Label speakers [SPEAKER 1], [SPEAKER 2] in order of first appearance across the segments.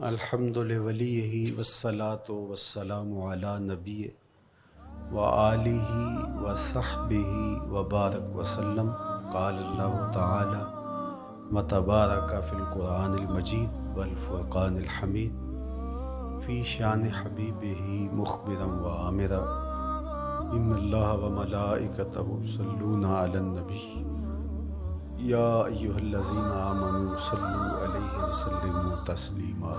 [SPEAKER 1] الحمد لولیہ والصلاة والسلام علی نبی و آلہ و صحبہ وبارک وسلم۔ قال اللہ تعالی وتبارک فی القرآن المجید والفرقان الحمید فی شان حبیبہ مخبرا و آمرا ان اللہ و ملائکتہ یصلون علی النبی یا ایہا الذین آمنوا صلوا علیہ وسلموا تسلیما۔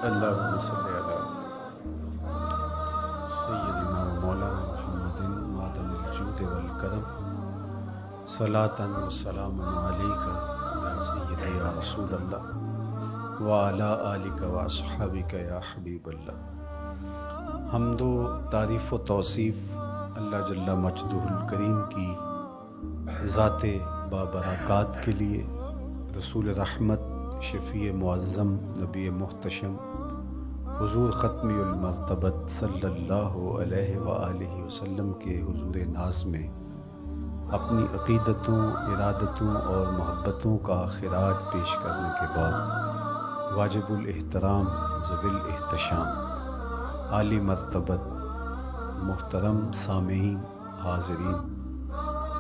[SPEAKER 1] اللہم صلی علی سیدنا و مولانا محمد معدن الجود والکرم صلاۃ و سلام علیک یا سیدی یا رسول اللہ وعلی آلک و اصحابک یا حبیب اللہ۔ حمد و تعریف و توصیف اللہ جل مجدہ الکریم کی ذات بابرکات کے لیے، رسول رحمت شفیع معظم نبی محتشم حضور ختمی المرتبت صلی اللہ علیہ وآلہ وسلم کے حضور ناز میں اپنی عقیدتوں، ارادتوں اور محبتوں کا خراج پیش کرنے کے بعد واجب الاحترام ذوی الاحتشام عالی مرتبت محترم سامعین حاضرین،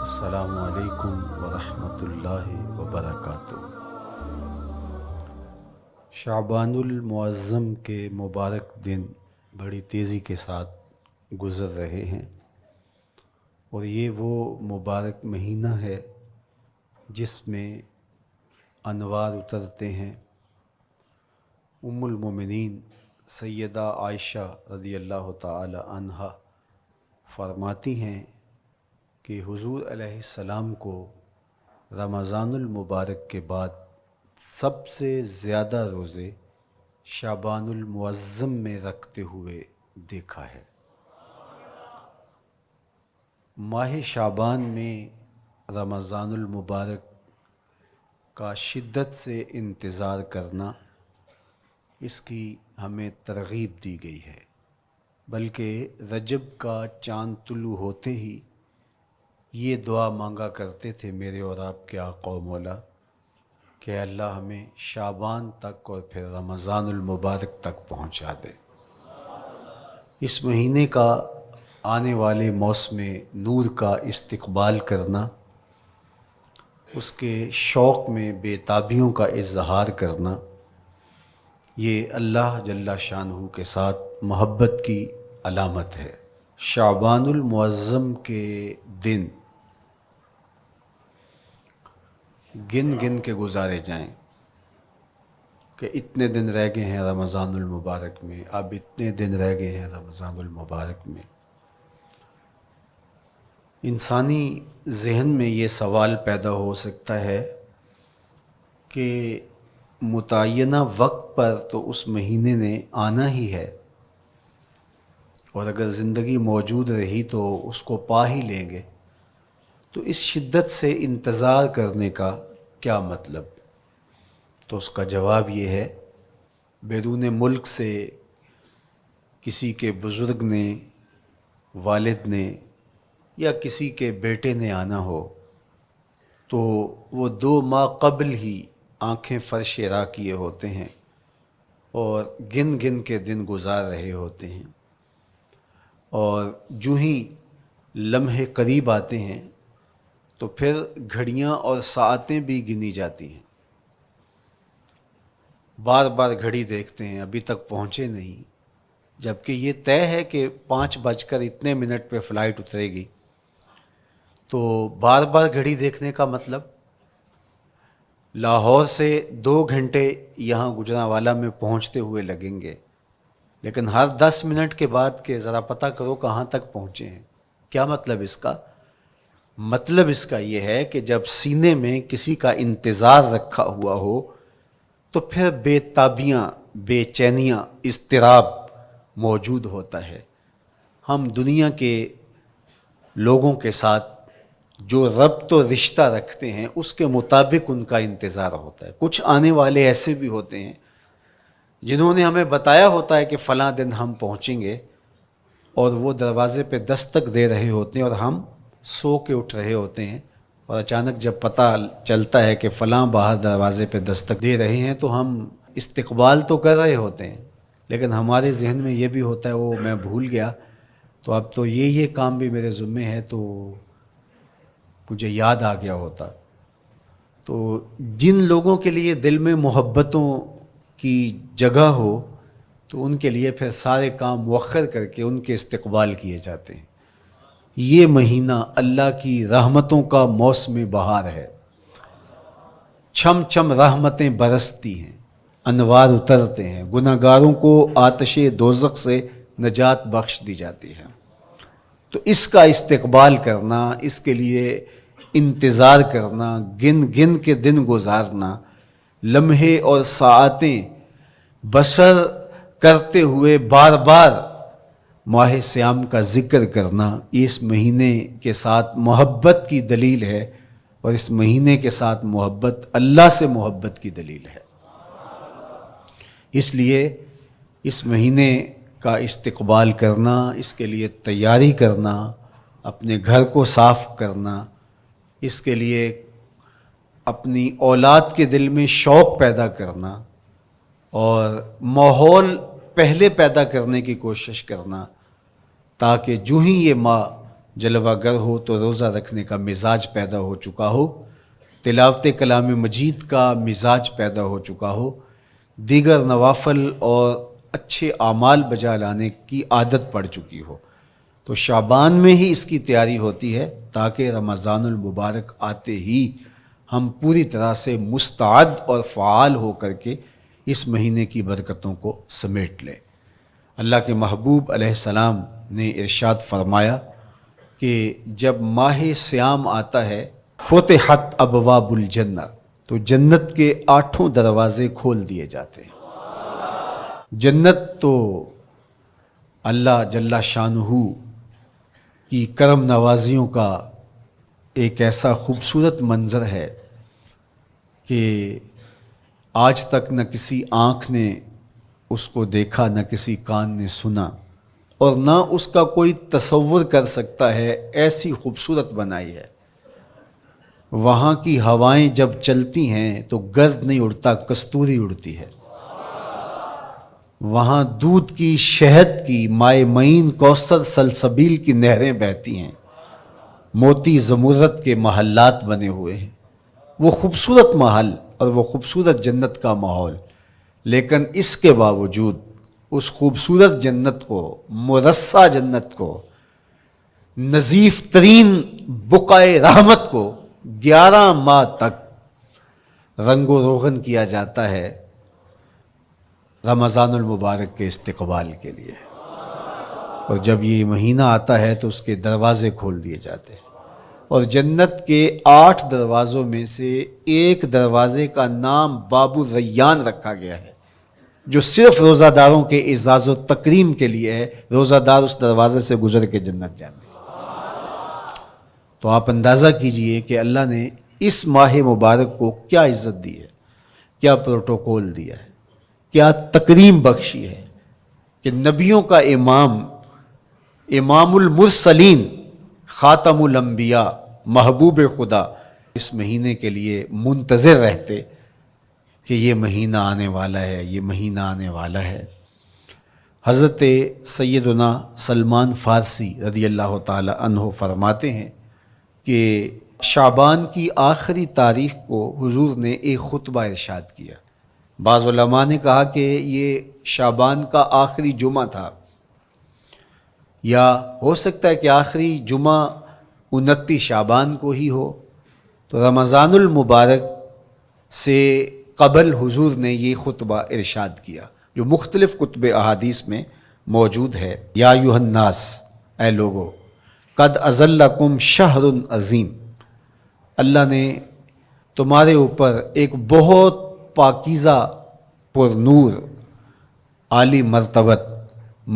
[SPEAKER 1] السلام علیکم ورحمۃ اللہ وبرکاتہ۔ شعبان المعظم کے مبارک دن بڑی تیزی کے ساتھ گزر رہے ہیں، اور یہ وہ مبارک مہینہ ہے جس میں انوار اترتے ہیں۔ ام المومنین سیدہ عائشہ رضی اللہ تعالی عنہا فرماتی ہیں کہ حضور علیہ السلام کو رمضان المبارک کے بعد سب سے زیادہ روزے شعبان المعظم میں رکھتے ہوئے دیکھا ہے۔ ماہ شعبان میں رمضان المبارک کا شدت سے انتظار کرنا، اس کی ہمیں ترغیب دی گئی ہے، بلکہ رجب کا چاند طلوع ہوتے ہی یہ دعا مانگا کرتے تھے میرے اور آپ کے آقا و مولا کہ اللہ ہمیں شعبان تک اور پھر رمضان المبارک تک پہنچا دے۔ اس مہینے کا آنے والے موسم نور کا استقبال کرنا، اس کے شوق میں بے تابیوں کا اظہار کرنا، یہ اللہ جل شانہ کے ساتھ محبت کی علامت ہے۔ شعبان المعظم کے دن گن گن کے گزارے جائیں کہ اتنے دن رہ گئے ہیں رمضان المبارک میں، اب اتنے دن رہ گئے ہیں رمضان المبارک میں۔ انسانی ذہن میں یہ سوال پیدا ہو سکتا ہے کہ متعینہ وقت پر تو اس مہینے نے آنا ہی ہے، اور اگر زندگی موجود رہی تو اس کو پا ہی لیں گے، تو اس شدت سے انتظار کرنے کا کیا مطلب؟ تو اس کا جواب یہ ہے، بیرون ملک سے کسی کے بزرگ نے، والد نے یا کسی کے بیٹے نے آنا ہو تو وہ 2 ماہ قبل ہی آنکھیں فرش راہ کیے ہوتے ہیں اور گن گن کے دن گزار رہے ہوتے ہیں، اور جو ہی لمحے قریب آتے ہیں تو پھر گھڑیاں اور ساعتیں بھی گنی جاتی ہیں۔ بار بار گھڑی دیکھتے ہیں، ابھی تک پہنچے نہیں، جبکہ یہ طے ہے کہ 5:02 پہ فلائٹ اترے گی۔ تو بار بار گھڑی دیکھنے کا مطلب لاہور سے 2 گھنٹے یہاں گجرانوالہ میں پہنچتے ہوئے لگیں گے، لیکن ہر 10 منٹ کے بعد کہ ذرا پتہ کرو کہاں تک پہنچے ہیں۔ کیا مطلب اس کا؟ مطلب اس کا یہ ہے کہ جب سینے میں کسی کا انتظار رکھا ہوا ہو تو پھر بے تابیاں، بے چینیاں، اضطراب موجود ہوتا ہے۔ ہم دنیا کے لوگوں کے ساتھ جو ربط و رشتہ رکھتے ہیں اس کے مطابق ان کا انتظار ہوتا ہے۔ کچھ آنے والے ایسے بھی ہوتے ہیں جنہوں نے ہمیں بتایا ہوتا ہے کہ فلاں دن ہم پہنچیں گے، اور وہ دروازے پہ دستک دے رہے ہوتے ہیں اور ہم سو کے اٹھ رہے ہوتے ہیں، اور اچانک جب پتہ چلتا ہے کہ فلاں باہر دروازے پہ دستک دے رہے ہیں تو ہم استقبال تو کر رہے ہوتے ہیں، لیکن ہمارے ذہن میں یہ بھی ہوتا ہے وہ میں بھول گیا، تو اب تو یہ کام بھی میرے ذمے ہے، تو مجھے یاد آ گیا ہوتا۔ تو جن لوگوں کے لیے دل میں محبتوں کی جگہ ہو تو ان کے لیے پھر سارے کام مؤخر کر کے ان کے استقبال کیے جاتے ہیں۔ یہ مہینہ اللہ کی رحمتوں کا موسم بہار ہے، چھم چھم رحمتیں برستی ہیں، انوار اترتے ہیں، گناہ گاروں کو آتش دوزخ سے نجات بخش دی جاتی ہے۔ تو اس کا استقبال کرنا، اس کے لیے انتظار کرنا، گن گن کے دن گزارنا، لمحے اور ساعتیں بسر کرتے ہوئے بار بار ماہ سیام کا ذکر کرنا، یہ اس مہینے کے ساتھ محبت کی دلیل ہے، اور اس مہینے کے ساتھ محبت اللہ سے محبت کی دلیل ہے۔ اس لیے اس مہینے کا استقبال کرنا، اس کے لیے تیاری کرنا، اپنے گھر کو صاف کرنا، اس کے لیے اپنی اولاد کے دل میں شوق پیدا کرنا اور ماحول پہلے پیدا کرنے کی کوشش کرنا، تاکہ جو ہی یہ ماہ جلوہ گر ہو تو روزہ رکھنے کا مزاج پیدا ہو چکا ہو، تلاوت کلام مجید کا مزاج پیدا ہو چکا ہو، دیگر نوافل اور اچھے اعمال بجا لانے کی عادت پڑ چکی ہو۔ تو شعبان میں ہی اس کی تیاری ہوتی ہے، تاکہ رمضان المبارک آتے ہی ہم پوری طرح سے مستعد اور فعال ہو کر کے اس مہینے کی برکتوں کو سمیٹ لیں۔ اللہ کے محبوب علیہ السلام نے ارشاد فرمایا کہ جب ماہ سیام آتا ہے فتحت ابواب الجنہ، تو جنت کے 8 دروازے کھول دیے جاتے ہیں۔ جنت تو اللہ جل شانہ کی کرم نوازیوں کا ایک ایسا خوبصورت منظر ہے کہ آج تک نہ کسی آنکھ نے اس کو دیکھا، نہ کسی کان نے سنا، اور نہ اس کا کوئی تصور کر سکتا ہے، ایسی خوبصورت بنائی ہے۔ وہاں کی ہوائیں جب چلتی ہیں تو گرد نہیں اڑتا، کستوری اڑتی ہے۔ وہاں دودھ کی، شہد کی، مائے معین، کوثر، سلسبیل کی نہریں بہتی ہیں، موتی زمرد کے محلات بنے ہوئے ہیں۔ وہ خوبصورت محل اور وہ خوبصورت جنت کا ماحول، لیکن اس کے باوجود اس خوبصورت جنت کو، مرصع جنت کو، نظیف ترین بقعۂ رحمت کو 11 ماہ تک رنگ و روغن کیا جاتا ہے رمضان المبارک کے استقبال کے لیے، اور جب یہ مہینہ آتا ہے تو اس کے دروازے کھول دیے جاتے ہیں، اور جنت کے 8 دروازوں میں سے ایک دروازے کا نام باب الریان رکھا گیا ہے، جو صرف روزہ داروں کے اعزاز و تکریم کے لیے ہے۔ روزہ دار اس دروازے سے گزر کے جنت جاتے ہیں۔ تو آپ اندازہ کیجئے کہ اللہ نے اس ماہ مبارک کو کیا عزت دی ہے، کیا پروٹوکول دیا ہے، کیا تکریم بخشی ہے کہ نبیوں کا امام، امام المرسلین، خاتم الانبیاء، محبوب خدا اس مہینے کے لیے منتظر رہتے کہ یہ مہینہ آنے والا ہے، یہ مہینہ آنے والا ہے۔ حضرت سیدنا سلمان فارسی رضی اللہ تعالی عنہ فرماتے ہیں کہ شعبان کی آخری تاریخ کو حضور نے ایک خطبہ ارشاد کیا۔ بعض علماء نے کہا کہ یہ شعبان کا آخری جمعہ تھا، یا ہو سکتا ہے کہ آخری جمعہ 29 شعبان کو ہی ہو۔ تو رمضان المبارک سے قبل حضور نے یہ خطبہ ارشاد کیا، جو مختلف کتب احادیث میں موجود ہے۔ یا ایھا الناس، اے لوگو، قد اظلکم شہر عظیم، اللہ نے تمہارے اوپر ایک بہت پاکیزہ، پر نور، عالی مرتبت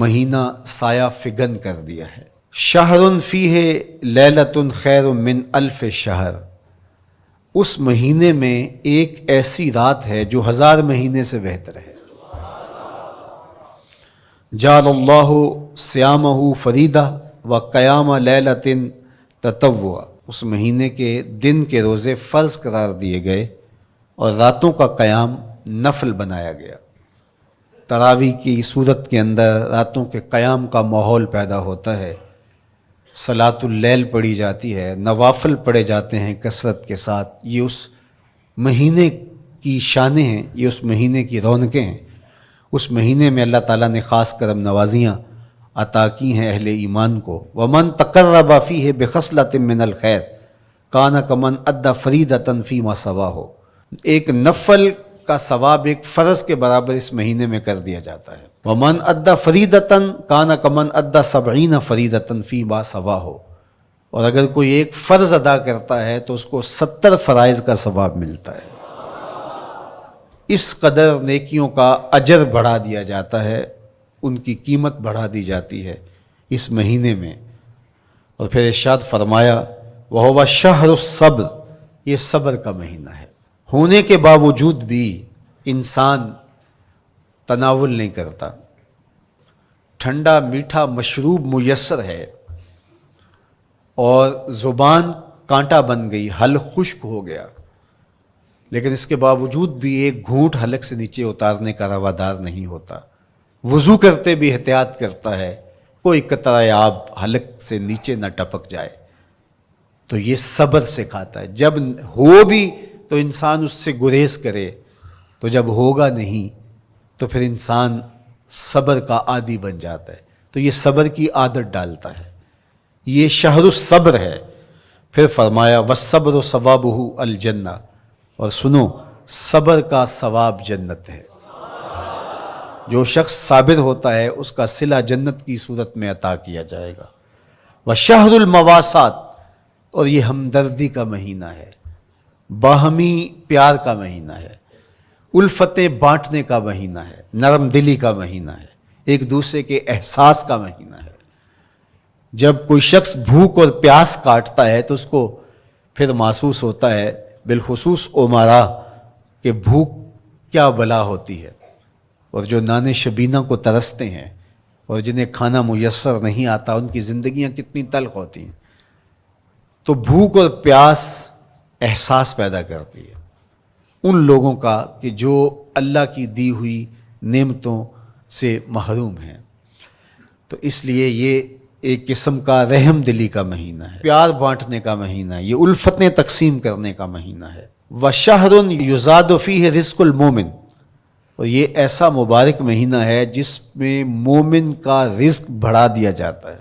[SPEAKER 1] مہینہ سایہ فگن کر دیا ہے۔ شہر فیہ لیلۃ خیر من الف شہر، اس مہینے میں ایک ایسی رات ہے جو 1000 مہینے سے بہتر ہے۔ جعل اللہ صیامہ فریدہ و قیام لیلۃ تطوع، اس مہینے کے دن کے روزے فرض قرار دیے گئے اور راتوں کا قیام نفل بنایا گیا۔ تراویح کی صورت کے اندر راتوں کے قیام کا ماحول پیدا ہوتا ہے، صلاۃ اللیل پڑھی جاتی ہے، نوافل پڑھے جاتے ہیں کثرت کے ساتھ۔ یہ اس مہینے کی شانیں ہیں، یہ اس مہینے کی رونقیں ہیں۔ اس مہینے میں اللہ تعالیٰ نے خاص کرم نوازیاں عطا کی ہیں اہل ایمان کو۔ وَمَن تَقَرَّبَ فِيهِ بِخَصْلَةٍ مِّنَ الْخَيْرِ كَانَ كَمَنْ أَدَّى فَرِيضَةً فِيمَا سَوَاهُ۔ ایک نفل کا ثواب ایک فرض کے برابر اس مہینے میں کر دیا جاتا ہے۔ وَمَنْ أَدَّى فَرِيضَةً كَانَ كَمَنْ أَدَّى 70 فَرِيضَةً فِيمَا سَوَاهُ۔ اور اگر کوئی ایک فرض ادا کرتا ہے تو اس کو 70 فرائض کا ثواب ملتا ہے۔ اس قدر نیکیوں کا اجر بڑھا دیا جاتا ہے، ان کی قیمت بڑھا دی جاتی ہے اس مہینے میں۔ اور پھر ارشاد فرمایا وَهُوَ شَهْرُ الصَّبْرِ، یہ صبر کا مہینہ ہے۔ ہونے کے باوجود بھی انسان تناول نہیں کرتا۔ ٹھنڈا میٹھا مشروب میسر ہے اور زبان کانٹا بن گئی، حلق خشک ہو گیا، لیکن اس کے باوجود بھی ایک گھونٹ حلق سے نیچے اتارنے کا روادار نہیں ہوتا۔ وضو کرتے بھی احتیاط کرتا ہے کوئی قطرہ آب حلق سے نیچے نہ ٹپک جائے۔ تو یہ صبر سکھاتا ہے۔ جب ہو بھی تو انسان اس سے گریز کرے، تو جب ہوگا نہیں تو پھر انسان صبر کا عادی بن جاتا ہے، تو یہ صبر کی عادت ڈالتا ہے۔ یہ شہر الصبر ہے۔ پھر فرمایا وَالصَّبْرُ ثَوَابُهُ الْجَنَّةُ، اور سنو صبر کا ثواب جنت ہے۔ جو شخص صابر ہوتا ہے اس کا صلہ جنت کی صورت میں عطا کیا جائے گا۔ وَشَهْرُ الْمَوَاسَاتِ، اور یہ ہمدردی کا مہینہ ہے، باہمی پیار کا مہینہ ہے، الفتیں بانٹنے کا مہینہ ہے، نرم دلی کا مہینہ ہے، ایک دوسرے کے احساس کا مہینہ ہے۔ جب کوئی شخص بھوک اور پیاس کاٹتا ہے تو اس کو پھر محسوس ہوتا ہے، بالخصوص امراء، کہ بھوک کیا بلا ہوتی ہے، اور جو نان شبینہ کو ترستے ہیں اور جنہیں کھانا میسر نہیں آتا ان کی زندگیاں کتنی تلخ ہوتی ہیں۔ تو بھوک اور پیاس احساس پیدا کرتی ہے ان لوگوں کا کہ جو اللہ کی دی ہوئی نعمتوں سے محروم ہیں۔ تو اس لیے یہ ایک قسم کا رحم دلی کا مہینہ ہے، پیار بانٹنے کا مہینہ ہے، یہ الفتیں تقسیم کرنے کا مہینہ ہے۔ وَشَهْرٌ يُزَادُ فِيهِ رِزْقُ الْمُؤْمِنِ، اور یہ ایسا مبارک مہینہ ہے جس میں مومن کا رزق بڑھا دیا جاتا ہے۔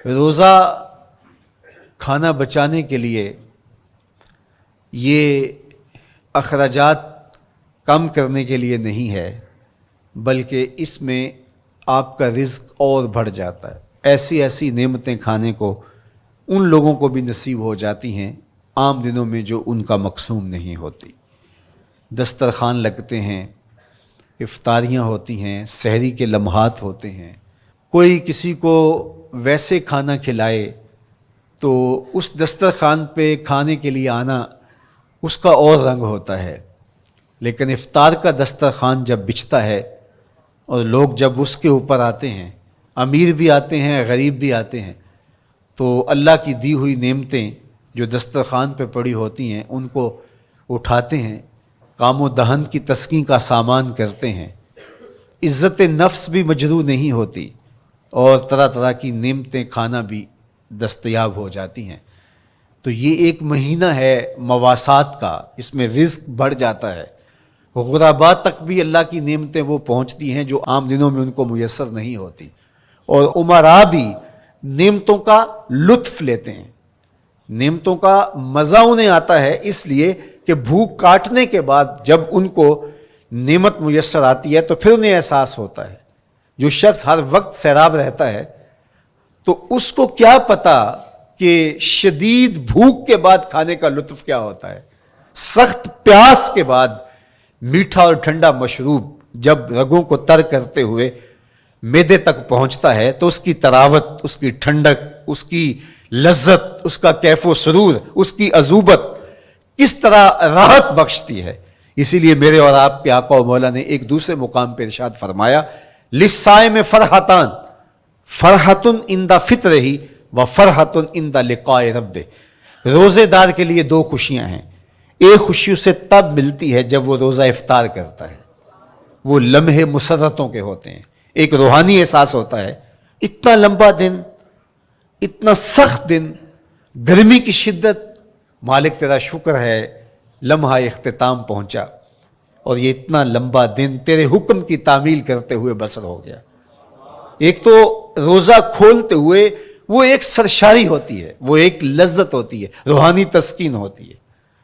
[SPEAKER 1] روزہ کھانا بچانے کے لیے یہ اخراجات کم کرنے کے لیے نہیں ہے، بلکہ اس میں آپ کا رزق اور بڑھ جاتا ہے۔ ایسی ایسی نعمتیں کھانے کو ان لوگوں کو بھی نصیب ہو جاتی ہیں عام دنوں میں جو ان کا مقسوم نہیں ہوتی۔ دسترخوان لگتے ہیں، افطاریاں ہوتی ہیں، سحری کے لمحات ہوتے ہیں، کوئی کسی کو ویسے کھانا کھلائے تو اس دسترخوان پہ کھانے کے لیے آنا اس کا اور رنگ ہوتا ہے۔ لیکن افطار کا دسترخوان جب بچھتا ہے اور لوگ جب اس کے اوپر آتے ہیں، امیر بھی آتے ہیں، غریب بھی آتے ہیں، تو اللہ کی دی ہوئی نعمتیں جو دسترخوان پہ پڑی ہوتی ہیں ان کو اٹھاتے ہیں، کام و دہن کی تسکین کا سامان کرتے ہیں، عزت نفس بھی مجروح نہیں ہوتی اور طرح طرح کی نعمتیں کھانا بھی دستیاب ہو جاتی ہیں۔ تو یہ ایک مہینہ ہے مواسات کا، اس میں رزق بڑھ جاتا ہے، غرباء تک بھی اللہ کی نعمتیں وہ پہنچتی ہیں جو عام دنوں میں ان کو میسر نہیں ہوتی، اور امراء بھی نعمتوں کا لطف لیتے ہیں، نعمتوں کا مزہ انہیں آتا ہے، اس لیے کہ بھوک کاٹنے کے بعد جب ان کو نعمت میسر آتی ہے تو پھر انہیں احساس ہوتا ہے۔ جو شخص ہر وقت سیراب رہتا ہے تو اس کو کیا پتا کہ شدید بھوک کے بعد کھانے کا لطف کیا ہوتا ہے۔ سخت پیاس کے بعد میٹھا اور ٹھنڈا مشروب جب رگوں کو تر کرتے ہوئے معدے تک پہنچتا ہے تو اس کی طراوت، اس کی ٹھنڈک، اس کی لذت، اس کا کیف و سرور، اس کی عذوبت کس طرح راحت بخشتی ہے۔ اسی لیے میرے اور آپ کے آقا و مولا نے ایک دوسرے مقام پہ ارشاد فرمایا للصائم فرحتان، فرحت عند فطرہ و فرحت عند لقاء ربہ، روزے دار کے لیے دو خوشیاں ہیں،
[SPEAKER 2] ایک خوشی اسے تب ملتی ہے جب وہ روزہ افطار کرتا ہے. وہ لمحے مسرتوں کے ہوتے ہیں، ایک روحانی احساس ہوتا ہے. اتنا لمبا دن، اتنا سخت دن، گرمی کی شدت، مالک تیرا شکر ہے لمحہ اختتام پہنچا، اور یہ اتنا لمبا دن تیرے حکم کی تعمیل کرتے ہوئے بسر ہو گیا. ایک تو روزہ کھولتے ہوئے وہ ایک سرشاری ہوتی ہے، وہ ایک لذت ہوتی ہے، روحانی تسکین ہوتی ہے.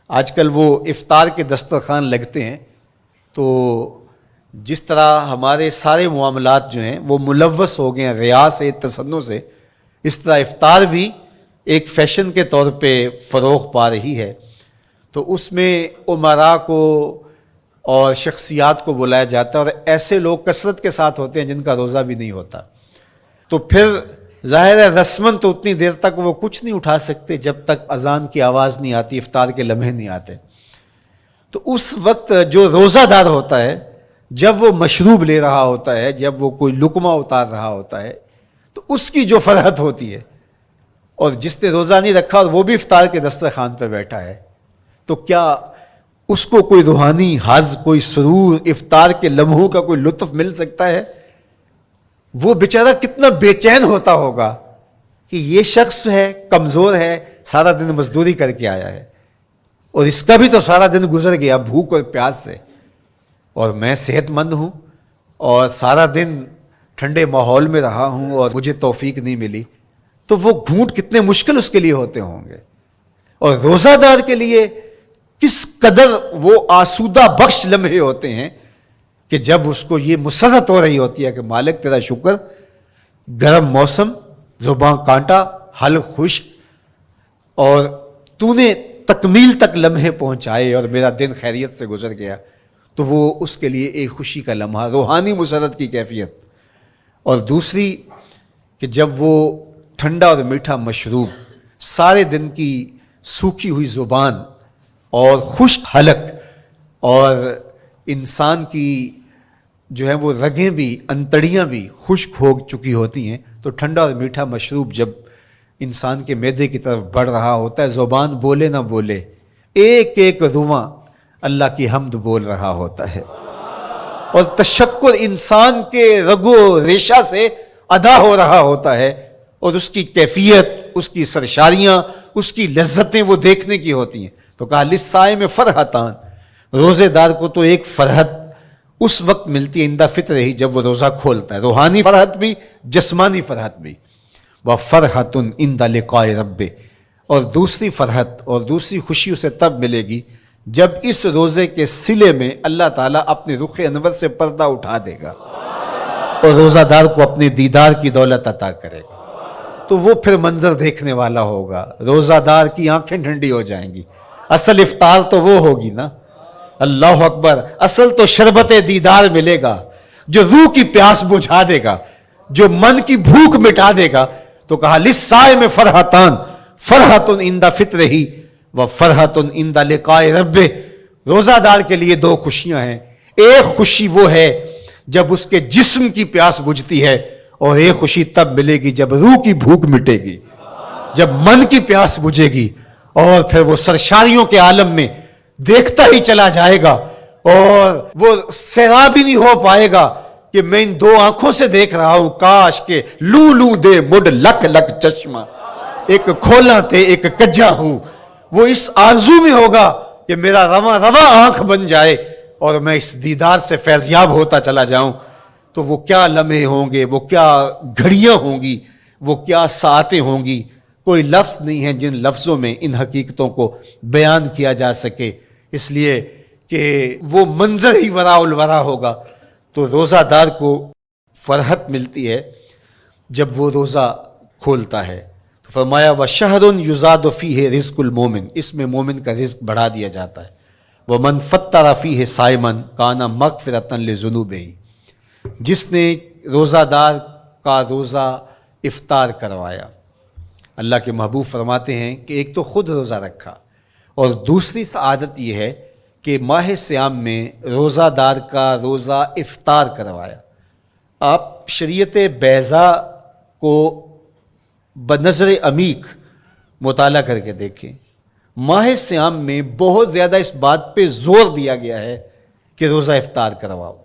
[SPEAKER 2] آج کل وہ افطار کے دسترخوان لگتے ہیں تو جس طرح ہمارے سارے معاملات جو ہیں وہ ملوث ہو گئے ہیں ریا سے، تصنع سے، اس طرح افطار بھی ایک فیشن کے طور پہ فروغ پا رہی ہے. تو اس میں امراء کو اور شخصیات کو بلایا جاتا ہے، اور ایسے لوگ کثرت کے ساتھ ہوتے ہیں جن کا روزہ بھی نہیں ہوتا. تو پھر ظاہر ہے رسماً تو اتنی دیر تک وہ کچھ نہیں اٹھا سکتے جب تک اذان کی آواز نہیں آتی، افطار کے لمحے نہیں آتے. تو اس وقت جو روزہ دار ہوتا ہے، جب وہ مشروب لے رہا ہوتا ہے، جب وہ کوئی لقمہ اتار رہا ہوتا ہے، تو اس کی جو فرحت ہوتی ہے، اور جس نے روزہ نہیں رکھا اور وہ بھی افطار کے دسترخوان پہ بیٹھا ہے، تو کیا اس کو کوئی روحانی حظ، کوئی سرور، افطار کے لمحوں کا کوئی لطف مل سکتا ہے؟ وہ بیچارہ کتنا بے چین ہوتا ہوگا کہ یہ شخص ہے کمزور ہے، سارا دن مزدوری کر کے آیا ہے، اور اس کا بھی تو سارا دن گزر گیا بھوک اور پیاس سے، اور میں صحت مند ہوں اور سارا دن ٹھنڈے ماحول میں رہا ہوں اور مجھے توفیق نہیں ملی. تو وہ گھونٹ کتنے مشکل اس کے لیے ہوتے ہوں گے. اور روزہ دار کے لیے کس قدر وہ آسودہ بخش لمحے ہوتے ہیں کہ جب اس کو یہ مسرت ہو رہی ہوتی ہے کہ مالک تیرا شکر، گرم موسم، زباں کانٹا، حلق خشک، اور تو نے تکمیل تک لمحے پہنچائے اور میرا دن خیریت سے گزر گیا. تو وہ اس کے لیے ایک خوشی کا لمحہ، روحانی مسرت کی کیفیت. اور دوسری کہ جب وہ ٹھنڈا اور میٹھا مشروب، سارے دن کی سوکھی ہوئی زبان اور خشک حلق، اور انسان کی جو ہے وہ رگیں بھی، انتڑیاں بھی خشک ہو چکی ہوتی ہیں، تو ٹھنڈا اور میٹھا مشروب جب انسان کے معدے کی طرف بڑھ رہا ہوتا ہے، زبان بولے نہ بولے، ایک ایک رواں اللہ کی حمد بول رہا ہوتا ہے، اور تشکر انسان کے رگو ریشہ سے ادا ہو رہا ہوتا ہے، اور اس کی کیفیت، اس کی سرشاریاں، اس کی لذتیں وہ دیکھنے کی ہوتی ہیں. تو کہا للصائم فرحتان، روزے دار کو تو ایک فرحت اس وقت ملتی ہے عند فطر ہی، جب وہ روزہ کھولتا ہے، روحانی فرحت بھی، جسمانی فرحت بھی. وفرحۃ عند لقاء رب، اور دوسری فرحت اور دوسری خوشی اسے تب ملے گی جب اس روزے کے صلے میں اللہ تعالیٰ اپنے رخ انور سے پردہ اٹھا دے گا اور روزہ دار کو اپنے دیدار کی دولت عطا کرے گا. تو وہ پھر منظر دیکھنے والا ہوگا، روزہ دار کی آنکھیں ٹھنڈی ہو جائیں گی. اصل افطار تو وہ ہوگی نا، اللہ اکبر، اصل تو شربت دیدار ملے گا جو روح کی پیاس بجھا دے گا، جو من کی بھوک مٹا دے گا. تو کہا للصائم فرحتان، فرحۃ عند فطرہ وفرحۃ عند لقاء رب. روزہ دار کے لیے دو خوشیاں ہیں. ایک خوشی وہ ہے جب اس کے جسم کی پیاس بجھتی ہے، اور ایک خوشی تب ملے گی جب روح کی بھوک مٹے گی، جب من کی پیاس بجھے گی، اور پھر وہ سرشاریوں کے عالم میں دیکھتا ہی چلا جائے گا، اور وہ سیراب ہی نہیں ہو پائے گا کہ میں ان دو آنکھوں سے دیکھ رہا ہوں، کاش کہ لو لو دے مڈ لک لک چشمہ، ایک کھولا تے ایک کجا ہوں. وہ اس آرزو میں ہوگا کہ میرا رواں رواں آنکھ بن جائے اور میں اس دیدار سے فیضیاب ہوتا چلا جاؤں. تو وہ کیا لمحے ہوں گے، وہ کیا گھڑیاں ہوں گی، وہ کیا ساعتیں ہوں گی. کوئی لفظ نہیں ہے جن لفظوں میں ان حقیقتوں کو بیان کیا جا سکے، اس لیے کہ وہ منظر ہی وراء الورا ہوگا. تو روزہ دار کو فرحت ملتی ہے جب وہ روزہ کھولتا ہے. تو فرمایا وَشَهْرٌ يُزَادُ فِيهِ رِزْقُ الْمُؤْمِنِ، اس میں مومن کا رزق بڑھا دیا جاتا ہے. وَمَنْ فَطَّرَ فِيهِ صَائِمًا كَانَ مَغْفِرَةً لِذُنُوبِهِ، جس نے روزہ دار کا روزہ افطار کروایا. اللہ کے محبوب فرماتے ہیں کہ ایک تو خود روزہ رکھا، اور دوسری سعادت یہ ہے کہ ماہ سیام میں روزہ دار کا روزہ افطار کروایا. آپ شریعت بیضاء کو بنظر عمیق مطالعہ کر کے دیکھیں. ماہ سیام میں بہت زیادہ اس بات پہ زور دیا گیا ہے کہ روزہ افطار کرواؤ.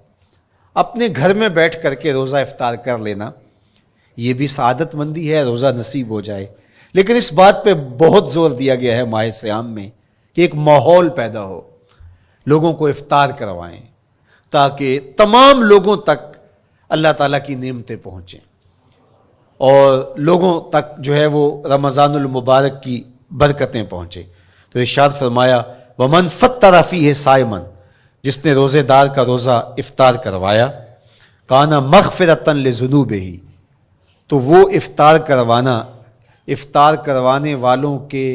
[SPEAKER 2] اپنے گھر میں بیٹھ کر کے روزہ افطار کر لینا یہ بھی سعادت مندی ہے، روزہ نصیب ہو جائے. لیکن اس بات پہ بہت زور دیا گیا ہے ماہ سیام میں کہ ایک ماحول پیدا ہو، لوگوں کو افطار کروائیں تاکہ تمام لوگوں تک اللہ تعالیٰ کی نعمتیں پہنچیں اور لوگوں تک جو ہے وہ رمضان المبارک کی برکتیں پہنچیں. تو ارشاد فرمایا وَمَنْ فَطَّرَ فِيهِ صَائِمًا، جس نے روزے دار کا روزہ افطار کروایا، کَانَ مَغْفِرَةً لِذُنُوبِهِ، تو وہ افطار کروانے والوں کے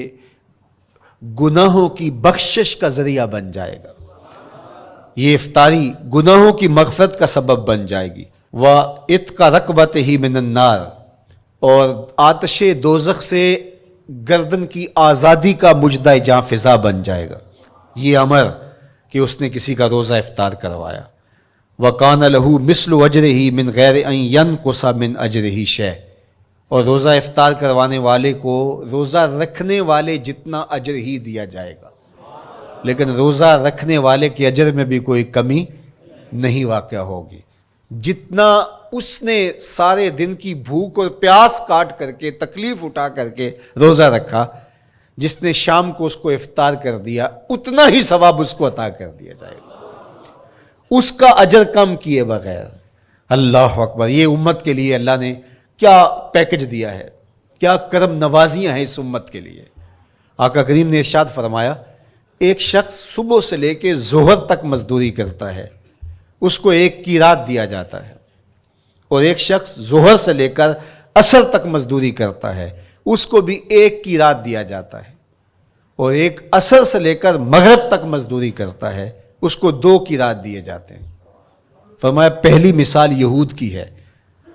[SPEAKER 2] گناہوں کی بخشش کا ذریعہ بن جائے گا. یہ افطاری گناہوں کی مغفرت کا سبب بن جائے گی. وَإِتْقَ رَقْبَتِهِ مِنَ النَّارِ، اور آتش دوزخ سے گردن کی آزادی کا مجدہ جاں فضا بن جائے گا. یہ امر کہ اس نے کسی کا روزہ افطار کروایا. وَقَانَ لَهُ مِثْلُ أَجْرِهِ مِنْ غَيْرِ أَنْ يَنْقُصَ مِنْ أَجْرِهِ شَيْءٌ، اور روزہ افطار کروانے والے کو روزہ رکھنے والے جتنا اجر ہی دیا جائے گا، لیکن روزہ رکھنے والے کے اجر میں بھی کوئی کمی نہیں واقع ہوگی. جتنا اس نے سارے دن کی بھوک اور پیاس کاٹ کر کے تکلیف اٹھا کر کے روزہ رکھا، جس نے شام کو اس کو افطار کر دیا اتنا ہی ثواب اس کو عطا کر دیا جائے گا، اس کا اجر کم کیے بغیر. اللہ اکبر! یہ امت کے لیے اللہ نے کیا پیکج دیا ہے، کیا کرم نوازیاں ہیں اس امت کے لیے. آقا کریم نے ارشاد فرمایا ایک شخص صبح سے لے کے ظہر تک مزدوری کرتا ہے، اس کو ایک قیراط دیا جاتا ہے، اور ایک شخص ظہر سے لے کر عصر تک مزدوری کرتا ہے، اس کو بھی ایک قیراط دیا جاتا ہے، اور ایک عصر سے لے کر مغرب تک مزدوری کرتا ہے، اس کو 2 قیراط دیے جاتے ہیں. فرمایا پہلی مثال یہود کی ہے،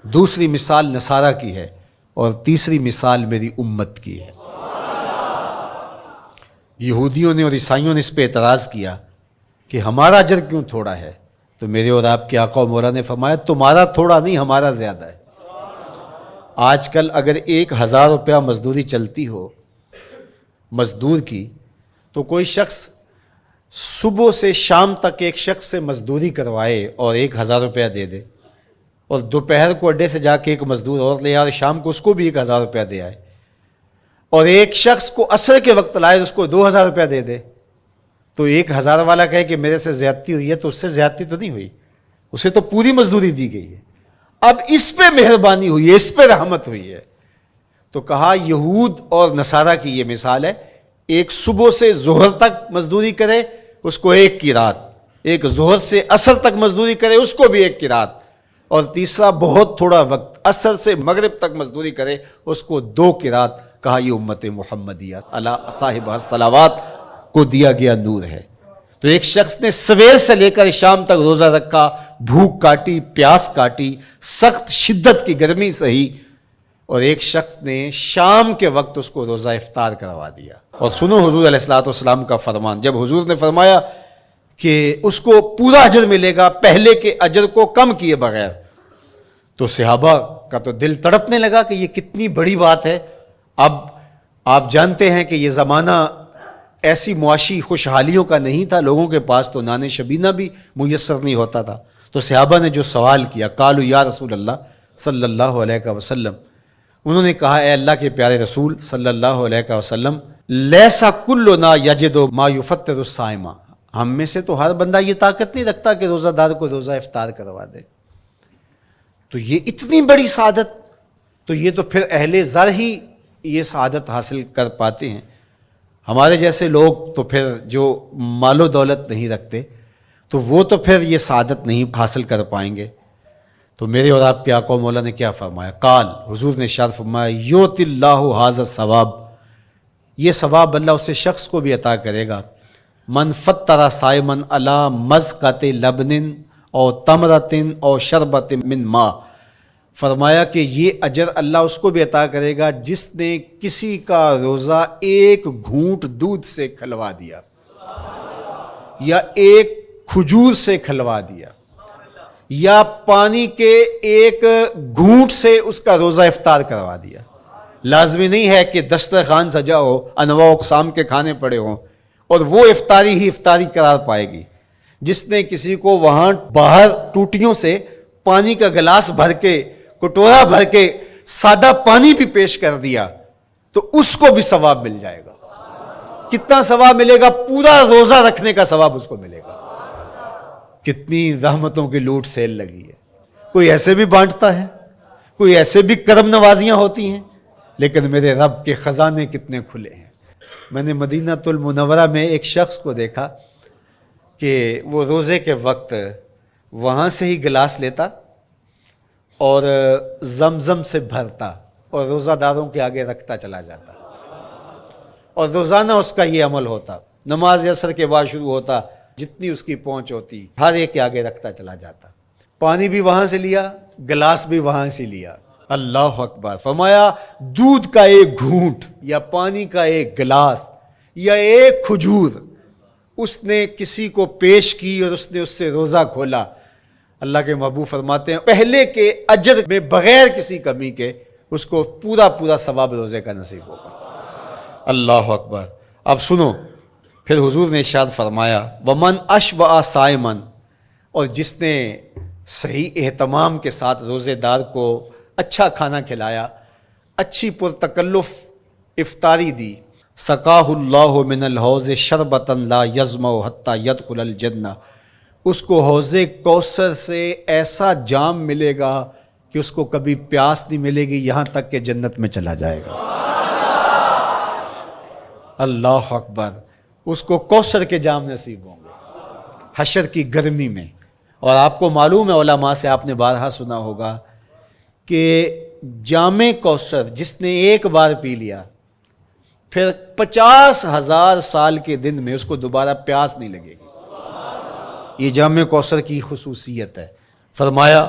[SPEAKER 2] دوسری مثال نصارہ کی ہے، اور تیسری مثال میری امت کی ہے. یہودیوں نے اور عیسائیوں نے اس پہ اعتراض کیا کہ ہمارا اجر کیوں تھوڑا ہے، تو میرے اور آپ کے آقا و مولا نے فرمایا تمہارا تھوڑا نہیں، ہمارا زیادہ ہے. آج کل اگر 1000 روپیہ مزدوری چلتی ہو مزدور کی، تو کوئی شخص صبح سے شام تک ایک شخص سے مزدوری کروائے اور 1000 روپیہ دے دے، اور دوپہر کو اڈے سے جا کے ایک مزدور اور لے آئے، شام کو اس کو بھی 1000 روپیہ دے آئے، اور ایک شخص کو عصر کے وقت لائے اس کو 2000 روپیہ دے دے، تو 1000 والا کہے کہ میرے سے زیادتی ہوئی ہے، تو اس سے زیادتی تو نہیں ہوئی، اسے تو پوری مزدوری دی گئی ہے. اب اس پہ مہربانی ہوئی ہے، اس پہ رحمت ہوئی ہے. تو کہا یہود اور نصارہ کی یہ مثال ہے، ایک صبح سے ظہر تک مزدوری کرے اس کو 1 قیراط، ایک ظہر سے عصر تک مزدوری کرے اس کو بھی 1 قیراط، اور تیسرا بہت تھوڑا وقت عصر سے مغرب تک مزدوری کرے اس کو 2 قیراط. کہا یہ امت محمدیہ علی صاحب الصلوات کو دیا گیا نور ہے. تو ایک شخص نے سویر سے لے کر شام تک روزہ رکھا، بھوک کاٹی، پیاس کاٹی، سخت شدت کی گرمی سہی، اور ایک شخص نے شام کے وقت اس کو روزہ افطار کروا دیا. اور سنو حضور علیہ الصلوۃ والسلام کا فرمان، جب حضور نے فرمایا کہ اس کو پورا اجر ملے گا پہلے کے اجر کو کم کیے بغیر، تو صحابہ کا تو دل تڑپنے لگا کہ یہ کتنی بڑی بات ہے. اب آپ جانتے ہیں کہ یہ زمانہ ایسی معاشی خوشحالیوں کا نہیں تھا، لوگوں کے پاس تو نان شبینہ بھی میسر نہیں ہوتا تھا. تو صحابہ نے جو سوال کیا، قالوا یا رسول اللہ صلی اللہ علیہ وسلم، انہوں نے کہا اے اللہ کے پیارے رسول صلی اللہ علیہ وسلم، لیسا کلنا یجد ما یفطر الصائم، ہم میں سے تو ہر بندہ یہ طاقت نہیں رکھتا کہ روزہ دار کو روزہ افطار کروا دے. تو یہ اتنی بڑی سعادت، تو یہ تو پھر اہل زر ہی یہ سعادت حاصل کر پاتے ہیں. ہمارے جیسے لوگ تو پھر جو مال و دولت نہیں رکھتے تو وہ تو پھر یہ سعادت نہیں حاصل کر پائیں گے. تو میرے اور آپ کے آقا و مولا نے کیا فرمایا؟ قال، حضور نے ارشاد فرمایا یؤتی اللہ ھذا الثواب، یہ ثواب اللہ اسے شخص کو بھی عطا کرے گا. من فطر صائما علی مزقۃ لبن او تمرۃ او شربۃ من ماء، فرمایا کہ یہ اجر اللہ اس کو بھی عطا کرے گا جس نے کسی کا روزہ 1 گھونٹ دودھ سے کھلوا دیا، یا 1 کھجور سے کھلوا دیا، یا پانی کے 1 گھونٹ سے اس کا روزہ افطار کروا دیا. لازمی نہیں ہے کہ دسترخوان سجا ہو، انواع اقسام کے کھانے پڑے ہوں اور وہ افطاری ہی افطاری قرار پائے گی۔ جس نے کسی کو وہاں باہر ٹوٹیوں سے پانی کا گلاس بھر کے، کٹورا بھر کے سادہ پانی بھی پیش کر دیا تو اس کو بھی ثواب مل جائے گا۔ کتنا ثواب ملے گا؟ پورا روزہ رکھنے کا ثواب اس کو ملے گا۔ کتنی رحمتوں کی لوٹ سیل لگی ہے۔ کوئی ایسے بھی بانٹتا ہے، کوئی ایسے بھی کرم نوازیاں ہوتی ہیں، لیکن میرے رب کے خزانے کتنے کھلے ہیں۔ میں نے مدینہ المنورہ میں ایک شخص کو دیکھا کہ وہ روزے کے وقت وہاں سے ہی گلاس لیتا اور زمزم سے بھرتا اور روزہ داروں کے آگے رکھتا چلا جاتا، اور روزانہ اس کا یہ عمل ہوتا۔ نماز عصر کے بعد شروع ہوتا، جتنی اس کی پہنچ ہوتی ہر ایک کے آگے رکھتا چلا جاتا۔ پانی بھی وہاں سے لیا، گلاس بھی وہاں سے لیا۔ اللہ اکبر! فرمایا دودھ کا ایک گھونٹ یا پانی کا ایک گلاس یا ایک کھجور اس نے کسی کو پیش کی اور اس نے اس سے روزہ کھولا، اللہ کے محبوب فرماتے ہیں پہلے کے اجر میں بغیر کسی کمی کے اس کو پورا ثواب روزے کا نصیب ہوگا۔ اللہ اکبر! اب سنو، پھر حضور نے ارشاد فرمایا ومن اشبع صائما، اور جس نے صحیح اہتمام کے ساتھ روزے دار کو اچھا کھانا کھلایا، اچھی پرتکلف افطاری دی، سقاہ اللہ من الحوض شربتا لا یظمأ حتی یدخل الجنہ، اس کو حوض کوثر سے ایسا جام ملے گا کہ اس کو کبھی پیاس نہیں ملے گی یہاں تک کہ جنت میں چلا جائے گا۔ اللہ اکبر! اس کو کوثر کے جام نصیب ہوں گے حشر کی گرمی میں۔ اور آپ کو معلوم ہے، علماء سے آپ نے بارہا سنا ہوگا کہ جام کوثر جس نے ایک بار پی لیا پھر 50,000 سال کے دن میں اس کو دوبارہ پیاس نہیں لگے گی۔ یہ جام کوثر کی خصوصیت ہے۔ فرمایا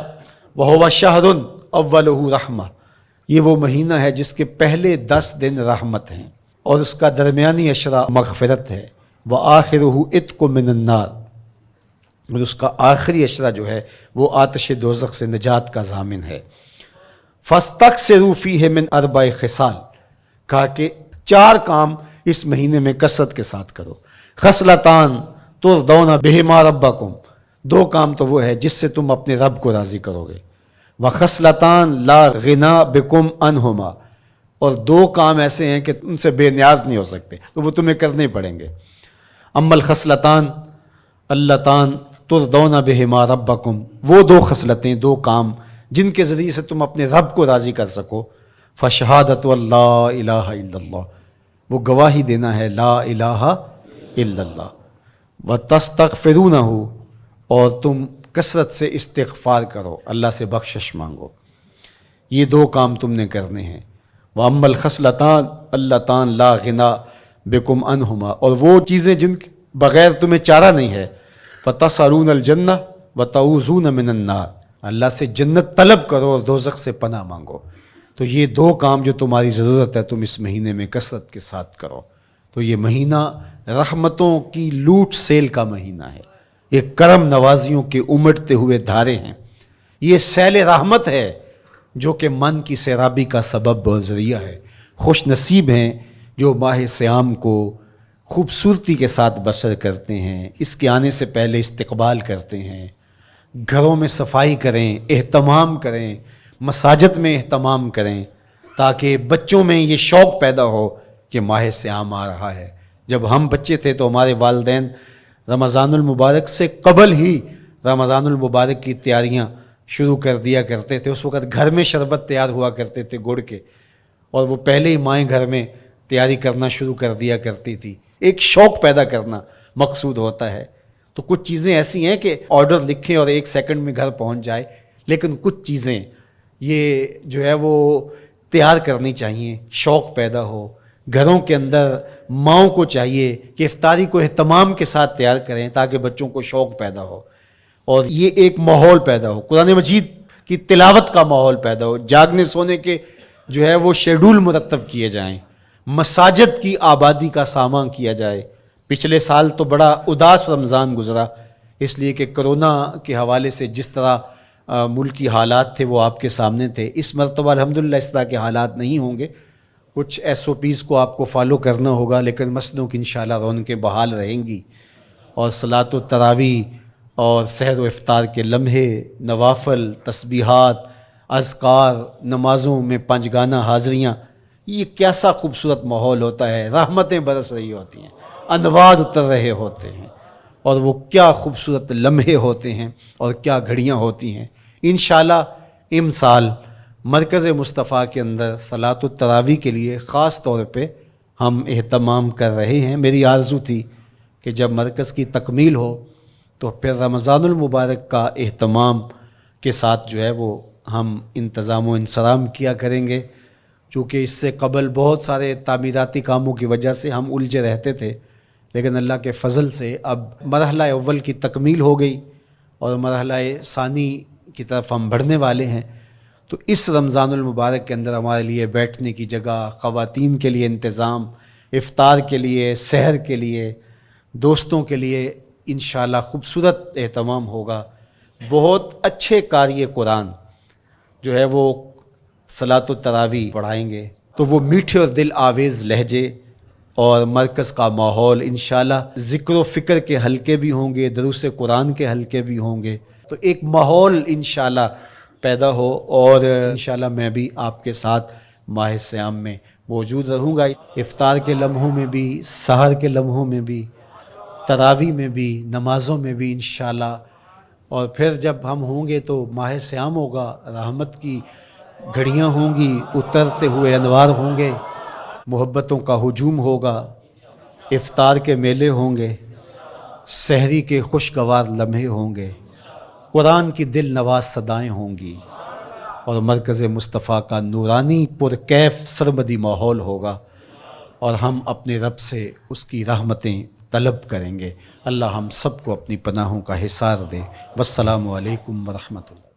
[SPEAKER 2] وَهُوَ شَهْرٌ أَوَّلُهُ رَحْمَةٌ، یہ وہ مہینہ ہے جس کے پہلے 10 دن رحمت ہیں اور اس کا درمیانی عشرہ مغفرت ہے، وَآخِرُهُ عِتْقٌ مِّنَ النَّارِ، اور اس کا آخری عشرہ جو ہے وہ آتش دوزخ سے نجات کا ضامن ہے۔ فَاسْتَكْثِرُوا فِيهِ مِنْ 4 خِصَالٍ، کہا کہ 4 کام اس مہینے میں کثرت کے ساتھ کرو۔ خصلتان ترضون بہما ربکم، 2 کام تو وہ ہے جس سے تم اپنے رب کو راضی کرو گے۔ وخصلتان لا غنا بکم عنہما، اور 2 کام ایسے ہیں کہ ان سے بے نیاز نہیں ہو سکتے تو وہ تمہیں کرنے پڑیں گے۔ اما الخصلتان اللتان ترضون بہما ربکم، وہ 2 خصلتیں، 2 کام جن کے ذریعے سے تم اپنے رب کو راضی کر سکو۔ فشہادت اللہ الہ الا اللہ، وہ گواہی دینا ہے لا الہ الا اللہ۔ وتستغفرونہ، اور تم کثرت سے استغفار کرو، اللہ سے بخشش مانگو۔ یہ 2 کام تم نے کرنے ہیں۔ وَأَمَّا الْخَصْلَتَانِ اللَّتَانِ لَا غِنَىٰ بِكُمْ عَنْهُمَا، اور وہ چیزیں جن کے بغیر تمہیں چارہ نہیں ہے۔ فَتَسْأَلُونَ الْجَنَّةَ وَتَعُوذُونَ مِنَ النَّارِ، اللہ سے جنت طلب کرو اور دوزخ سے پناہ مانگو۔ تو یہ 2 کام جو تمہاری ضرورت ہے تم اس مہینے میں کثرت کے ساتھ کرو۔ تو یہ مہینہ رحمتوں کی لوٹ سیل کا مہینہ ہے، یہ کرم نوازیوں کے امٹتے ہوئے دھارے ہیں، یہ سیل رحمت ہے جو کہ من کی سیرابی کا سبب اور ذریعہ ہے۔ خوش نصیب ہیں جو ماہ صیام کو خوبصورتی کے ساتھ بسر کرتے ہیں، اس کے آنے سے پہلے استقبال کرتے ہیں، گھروں میں صفائی کریں، اہتمام کریں، مساجد میں اہتمام کریں، تاکہ بچوں میں یہ شوق پیدا ہو کہ ماہ صیام آ رہا ہے۔ جب ہم بچے تھے تو ہمارے والدین رمضان المبارک سے قبل ہی رمضان المبارک کی تیاریاں شروع کر دیا کرتے تھے۔ اس وقت گھر میں شربت تیار ہوا کرتے تھے گڑ کے، اور وہ پہلے ہی مائیں گھر میں تیاری کرنا شروع کر دیا کرتی تھی۔ ایک شوق پیدا کرنا مقصود ہوتا ہے۔ تو کچھ چیزیں ایسی ہیں کہ آرڈر لکھیں اور 1 سیکنڈ میں گھر پہنچ جائے، لیکن کچھ چیزیں یہ جو ہے وہ تیار کرنی چاہیے، شوق پیدا ہو۔ گھروں کے اندر ماؤں کو چاہیے کہ افطاری کو اہتمام کے ساتھ تیار کریں تاکہ بچوں کو شوق پیدا ہو، اور یہ ایک ماحول پیدا ہو، قرآن مجید کی تلاوت کا ماحول پیدا ہو، جاگنے سونے کے جو ہے وہ شیڈول مرتب کیے جائیں، مساجد کی آبادی کا سامان کیا جائے۔ پچھلے سال تو بڑا اداس رمضان گزرا، اس لیے کہ کرونا کے حوالے سے جس طرح ملکی حالات تھے وہ آپ کے سامنے تھے۔ اس مرتبہ الحمدللہ اس طرح کے حالات نہیں ہوں گے، کچھ SOPs کو آپ کو فالو کرنا ہوگا، لیکن مسجدوں کی انشاءاللہ رونقیں بحال رہیں گی، اور صلاۃ التراویح اور سحر و افطار کے لمحے، نوافل، تسبیحات، اذکار، نمازوں میں 5 گانہ حاضریاں، یہ کیسا خوبصورت ماحول ہوتا ہے، رحمتیں برس رہی ہوتی ہیں، انوار اتر رہے ہوتے ہیں، اور وہ کیا خوبصورت لمحے ہوتے ہیں اور کیا گھڑیاں ہوتی ہیں۔ انشاءاللہ امسال مرکز مصطفیٰ کے اندر صلاۃ التراویح کے لیے خاص طور پہ ہم اہتمام کر رہے ہیں۔ میری آرزو تھی کہ جب مرکز کی تکمیل ہو تو پھر رمضان المبارک کا اہتمام کے ساتھ جو ہے وہ ہم انتظام و انصرام کیا کریں گے، چونکہ اس سے قبل بہت سارے تعمیراتی کاموں کی وجہ سے ہم الجھے رہتے تھے، لیکن اللہ کے فضل سے اب مرحلہ اول کی تکمیل ہو گئی اور مرحلہ ثانی کی طرف ہم بڑھنے والے ہیں۔ تو اس رمضان المبارک کے اندر ہمارے لیے بیٹھنے کی جگہ، خواتین کے لیے انتظام، افطار کے لیے، سحر کے لیے، دوستوں کے لیے انشاءاللہ خوبصورت اہتمام ہوگا۔ بہت اچھے قاری قرآن جو ہے وہ صلاۃ التراویح پڑھائیں گے، تو وہ میٹھے اور دل آویز لہجے اور مرکز کا ماحول انشاءاللہ ذکر و فکر کے حلقے بھی ہوں گے، دروس قرآن کے حلقے بھی ہوں گے، تو ایک ماحول انشاءاللہ پیدا ہو، اور انشاءاللہ میں بھی آپ کے ساتھ ماہ صیام میں موجود رہوں گا، افطار کے لمحوں میں بھی، سحر کے لمحوں میں بھی، تراویح میں بھی، نمازوں میں بھی انشاءاللہ، اور پھر جب ہم ہوں گے تو ماہ صیام ہوگا، رحمت کی گھڑیاں ہوں گی، اترتے ہوئے انوار ہوں گے، محبتوں کا ہجوم ہوگا، افطار کے میلے ہوں گے، سحری کے خوشگوار لمحے ہوں گے، قرآن کی دل نواز صدائیں ہوں گی، اور مرکز مصطفیٰ کا نورانی پرکیف سرمدی ماحول ہوگا، اور ہم اپنے رب سے اس کی رحمتیں طلب کریں گے۔ اللہ ہم سب کو اپنی پناہوں کا حصار دے۔ والسلام علیکم ورحمۃ اللہ۔